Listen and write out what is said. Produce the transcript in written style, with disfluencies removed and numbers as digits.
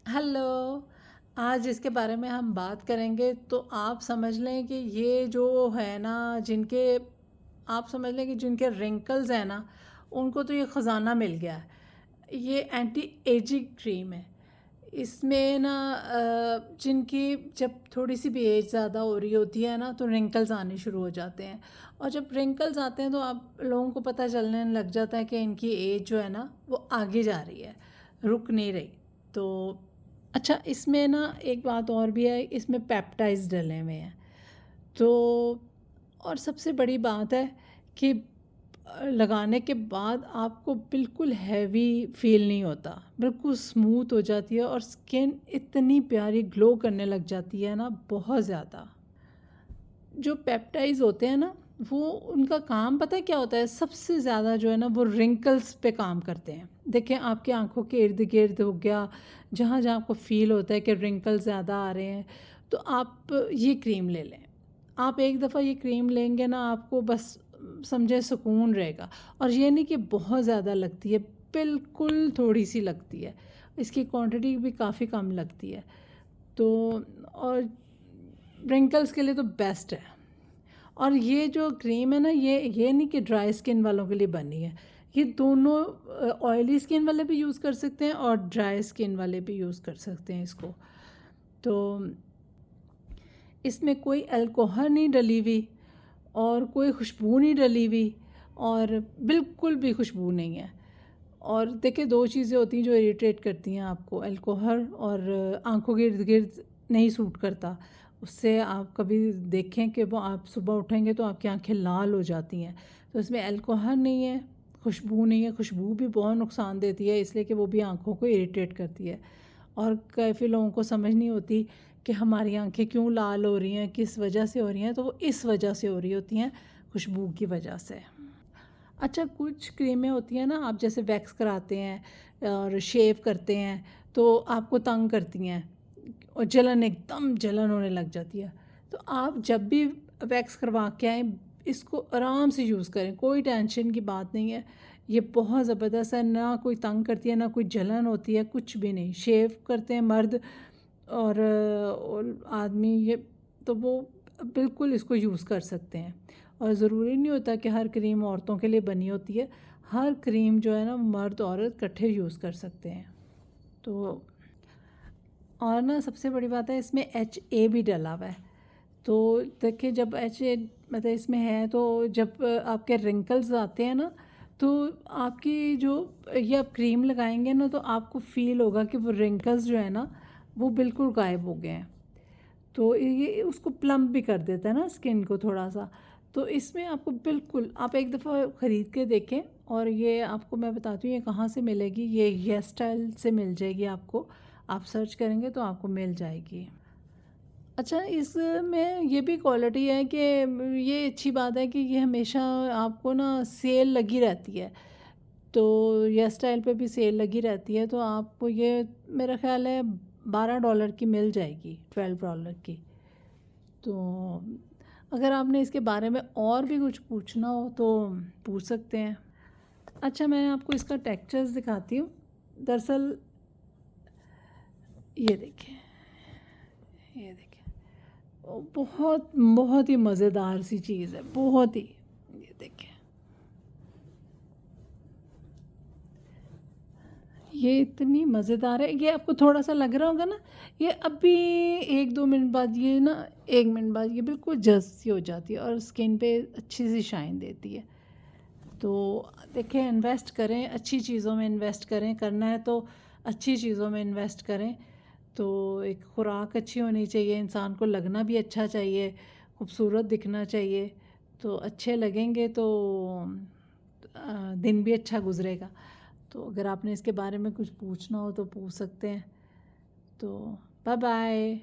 Hello. आज इसके बारे में हम बात करेंगे तो आप समझ लें कि ये जो है ना, जिनके आप समझ लें कि जिनके रिंकल्स हैं ना, उनको तो ये ख़जाना मिल गया है। ये एंटी एजिंग क्रीम है। इसमें ना जिनकी जब थोड़ी सी भी एज ज़्यादा हो रही होती है ना, तो रिंकल्स आने शुरू हो जाते हैं। और जब रिंकल्स आते हैं तो आप लोगों को पता चलने लग जाता है कि इनकी एज जो है ना वो आगे जा रही है, रुक नहीं रही। तो अच्छा, इसमें ना एक बात और भी है, इसमें पेप्टाइड्स डले हुए हैं। तो और सबसे बड़ी बात है कि लगाने के बाद आपको बिल्कुल हैवी फील नहीं होता, बिल्कुल स्मूथ हो जाती है और स्किन इतनी प्यारी ग्लो करने लग जाती है ना, बहुत ज़्यादा। जो पेप्टाइड्स होते हैं ना, वो उनका काम पता है क्या होता है? सबसे ज़्यादा जो है ना वो रिंकल्स पे काम करते हैं। देखें, आपकी आंखों के इर्द गिर्द हो गया, जहाँ जहाँ आपको फील होता है कि रिंकल्स ज़्यादा आ रहे हैं, तो आप ये क्रीम ले लें। आप एक दफ़ा ये क्रीम लेंगे ना, आपको बस समझे सुकून रहेगा। और ये नहीं कि बहुत ज़्यादा लगती है, बिल्कुल थोड़ी सी लगती है। इसकी क्वांटिटी भी काफ़ी कम लगती है। तो और रिंकल्स के लिए तो बेस्ट है। और ये जो क्रीम है ना, ये नहीं कि ड्राई स्किन वालों के लिए बनी है। ये दोनों ऑयली स्किन वाले भी यूज़ कर सकते हैं और ड्राई स्किन वाले भी यूज़ कर सकते हैं इसको। तो इसमें कोई अल्कोहल नहीं डली हुई और कोई खुशबू नहीं डली हुई और बिल्कुल भी खुशबू नहीं है। और देखिए, दो चीज़ें होती हैं जो इरिटेट करती हैं आपको, अल्कोहल और आंखों के इर्द गिर्द नहीं सूट करता। उससे आप कभी देखें कि वो आप सुबह उठेंगे तो आपकी आंखें लाल हो जाती हैं। तो इसमें अल्कोहल नहीं है, खुशबू नहीं है। खुशबू भी बहुत नुकसान देती है, इसलिए कि वो भी आंखों को इरिटेट करती है। और काफ़ी लोगों को समझ नहीं होती कि हमारी आंखें क्यों लाल हो रही हैं, किस वजह से हो रही हैं। तो वो इस वजह से हो रही होती हैं, खुशबू की वजह से। अच्छा, कुछ क्रीमें होती हैं ना, आप जैसे वैक्स कराते हैं और शेव करते हैं तो आपको तंग करती हैं और जलन, एकदम जलन होने लग जाती है। तो आप जब भी वैक्स करवा के आएँ, इसको आराम से यूज़ करें, कोई टेंशन की बात नहीं है। ये बहुत ज़बरदस्त है, ना कोई तंग करती है, ना कोई जलन होती है, कुछ भी नहीं। शेव करते हैं मर्द और आदमी, ये तो वो बिल्कुल इसको यूज़ कर सकते हैं। और ज़रूरी नहीं होता कि हर क्रीम औरतों के लिए बनी होती है। हर क्रीम जो है ना, मर्द औरत इकट्ठे यूज़ कर सकते हैं। तो और ना सबसे बड़ी बात है, इसमें HA भी डला हुआ है। तो देखिए, जब HA मतलब इसमें है, तो जब आपके रिंकल्स आते हैं ना, तो आपकी जो ये आप क्रीम लगाएंगे ना, तो आपको फ़ील होगा कि वो रिंकल्स जो है ना, वो बिल्कुल गायब हो गए हैं। तो ये उसको प्लम्प भी कर देता है ना स्किन को थोड़ा सा। तो इसमें आपको बिल्कुल, आप एक दफ़ा ख़रीद के देखें। और ये आपको मैं बताती हूँ ये कहाँ से मिलेगी। ये हेयर स्टाइल से मिल जाएगी आपको, आप सर्च करेंगे तो आपको मिल जाएगी। अच्छा, इसमें ये भी क्वालिटी है कि ये अच्छी बात है कि ये हमेशा आपको ना सेल लगी रहती है। तो हेयर स्टाइल पे भी सेल लगी रहती है, तो आपको ये मेरा ख़्याल है $12 की मिल जाएगी, $12 की। तो अगर आपने इसके बारे में और भी कुछ पूछना हो तो पूछ सकते हैं। अच्छा, मैं आपको इसका टेक्सचर्स दिखाती हूँ। दरअसल ये देखिए, ये देखिए, बहुत बहुत ही मज़ेदार सी चीज़ है, बहुत ही। ये देखिए, ये इतनी मज़ेदार है। ये आपको थोड़ा सा लग रहा होगा ना, ये अभी 1-2 मिनट बाद, ये ना 1 मिनट बाद ये बिल्कुल जल्द सी हो जाती है और स्किन पे अच्छी सी शाइन देती है। तो देखिए, इन्वेस्ट करें, अच्छी चीज़ों में इन्वेस्ट करें, करना है तो अच्छी चीज़ों में इन्वेस्ट करें। तो एक खुराक अच्छी होनी चाहिए, इंसान को लगना भी अच्छा चाहिए, खूबसूरत दिखना चाहिए। तो अच्छे लगेंगे तो दिन भी अच्छा गुजरेगा। तो अगर आपने इसके बारे में कुछ पूछना हो तो पूछ सकते हैं। तो बाय बाय।